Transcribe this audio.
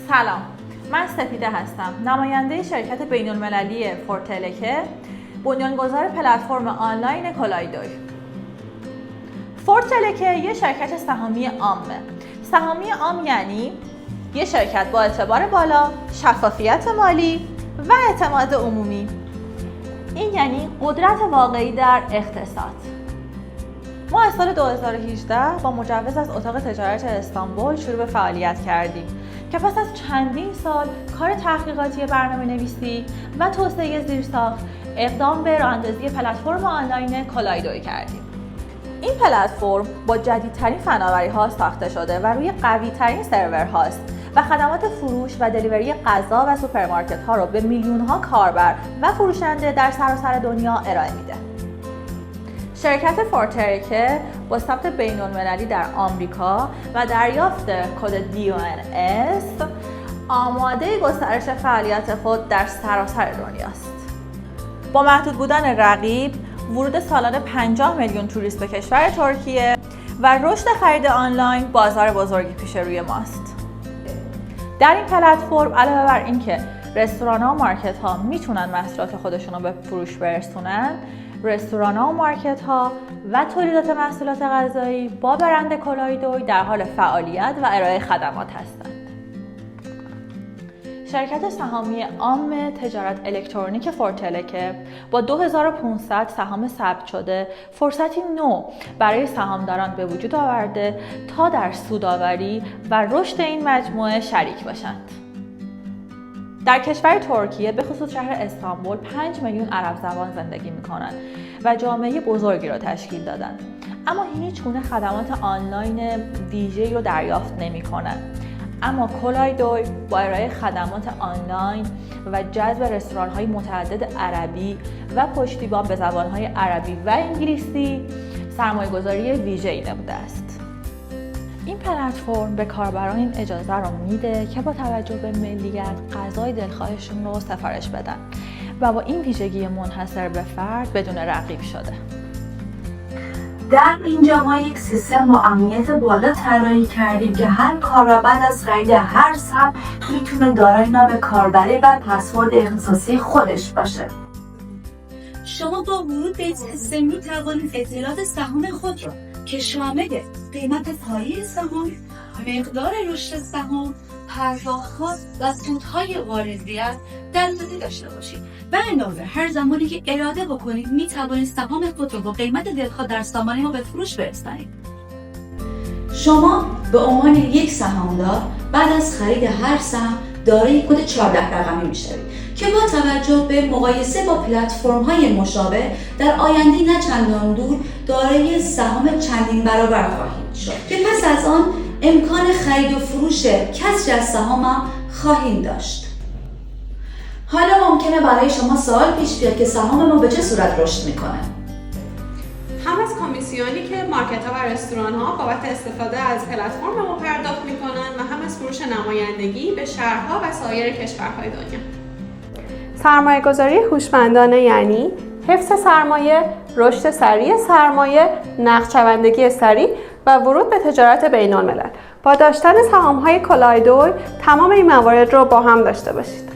سلام، من سپیده هستم، نماینده شرکت بین‌المللی فورتلکه، بنیانگذار پلتفرم آنلاین کولایدوی. فورتلکه یه شرکت سهامی عامه. سهامی عام یعنی یه شرکت با اعتبار بالا، شفافیت مالی و اعتماد عمومی. این یعنی قدرت واقعی در اقتصاد. ما از سال 2018 با مجوز از اتاق تجارت استانبول شروع به فعالیت کردیم که پس از چندین سال کار تحقیقاتی برنامه‌نویسی و توسعه زیرساخت اقدام به راه‌اندازی پلتفرم آنلاین کولایدوی کردیم. این پلتفرم با جدیدترین فناوری‌ها ساخته شده و روی قوی‌ترین سرورهاست و خدمات فروش و دلیوری غذا و سوپرمارکت‌ها رو به میلیون‌ها کاربر و فروشنده در سراسر دنیا ارائه میده. شرکت فورتلکه با ثبت بین‌المللی در آمریکا و دریافت کد DONS آماده گسترش فعالیت خود در سراسر دنیاست. با محدود بودن رقیب، ورود سالانه 50 میلیون توریست به کشور ترکیه و رشد خرید آنلاین بازار بزرگی پیش روی ماست. در این پلتفرم علاوه بر اینکه رستوران‌ها و مارکت‌ها میتونن محصولات خودشون رو به فروش برسونن، رستوران‌ها و مارکت‌ها و تولیدات محصولات غذایی با برند کولایدوی در حال فعالیت و ارائه خدمات هستند. شرکت سهامی عام تجارت الکترونیک فورتلکه با 2500 سهام ثبت شده فرصتی نو برای سهامداران به وجود آورده تا در سودآوری و رشد این مجموعه شریک باشند. در کشور ترکیه به خصوص شهر استانبول 5 میلیون عرب زبان زندگی می‌کنند و جامعه بزرگی را تشکیل دادند، اما هیچگونه خدمات آنلاین ویژه‌ای رو دریافت نمی‌کنند. اما کولایدوی با ارائه خدمات آنلاین و جذب رستوران‌های متعدد عربی و پشتیبان به زبان‌های عربی و انگلیسی سرمایه‌گذاری ویژه‌ای نموده است. این پلتفرم به کاربران این اجازه رو میده که با توجه به ملیت غذای دلخواهشون رو سفارش بدن و با این ویژگی منحصر به فرد بدون رقیب شده. در اینجا ما یک سیستم با امنیت بالا طراحی کردیم که هر کاربر بعد از خرید هر سهم میتونه دارای نام کاربری و پسورد اختصاصی خودش باشه. شما با ورود به این سیستم میتوانید اطلاعات سهام خود را که شامل قیمت پایه سهام، مقدار رشد سهام، پرداخت‌ها و سودهای واردیت دسترسی داشته باشید. به علاوه هر زمانی که اراده بکنید میتوانید سهام خود را با قیمت دلخواه در سامانه ما به فروش برسانید. شما به عنوان یک سهامدار بعد از خرید هر سهم دارای کد 14 رقمی میشوید که با توجه به مقایسه با پلتفرم‌های مشابه در آینده نه چندان دور دارای سهام چندین برابر خواهید شد که پس از آن امکان خرید و فروش کسری از سهام هم خواهیم داشت. حالا ممکنه برای شما سوال پیش بیاد که سهام ما به چه صورت رشد میکنه؟ هم از کمیسیونی که مارکت‌ها و رستوران‌ها بابت استفاده از پلتفرم ما پرداخت می‌کنند و هم از فروش نمایندگی به شهرها و سایر کشورهای دنیا. سرمایه‌گذاری هوشمندانه یعنی حفظ سرمایه، رشد سریع سرمایه، نقدشوندگی سریع و ورود به تجارت بین‌الملل. با داشتن سهام‌های کولایدوی تمام این موارد رو با هم داشته باشید.